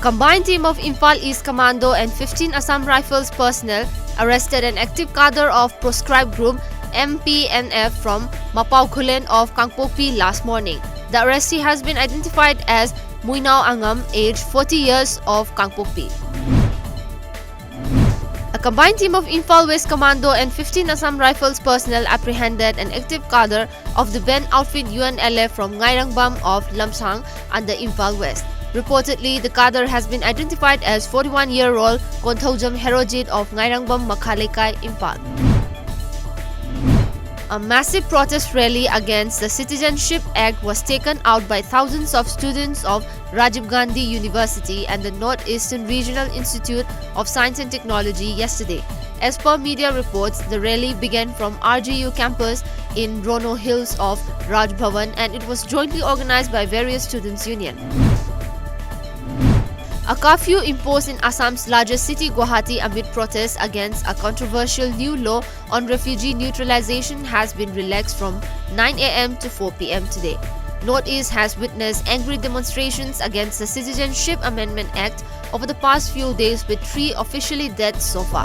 combined team of Imphal East Commando and 15 Assam Rifles personnel arrested an active cadre of proscribed group MPNF from Mapau Khulen of Kangpokpi last morning. The arrestee has been identified as Muinao Angam, aged 40 years, of Kangpokpi. A combined team of Imphal West Commando and 15 Assam Rifles personnel apprehended an active cadre of the band outfit UNLF from Ngairangbam of Lamsang under Imphal West. Reportedly, the cadre has been identified as 41-year-old Konthaujam Herojit of Ngairangbam Makhalekai, Imphal. A massive protest rally against the Citizenship Act was taken out by thousands of students of Rajiv Gandhi University and the Northeastern Regional Institute of Science and Technology yesterday. As per media reports, the rally began from RGU campus in Rono Hills of Raj Bhavan and it was jointly organized by various students' union. A curfew imposed in Assam's largest city, Guwahati, amid protests against a controversial new law on refugee neutralization has been relaxed from 9 a.m. to 4 p.m. today. Northeast has witnessed angry demonstrations against the Citizenship Amendment Act over the past few days, with 3 officially dead so far.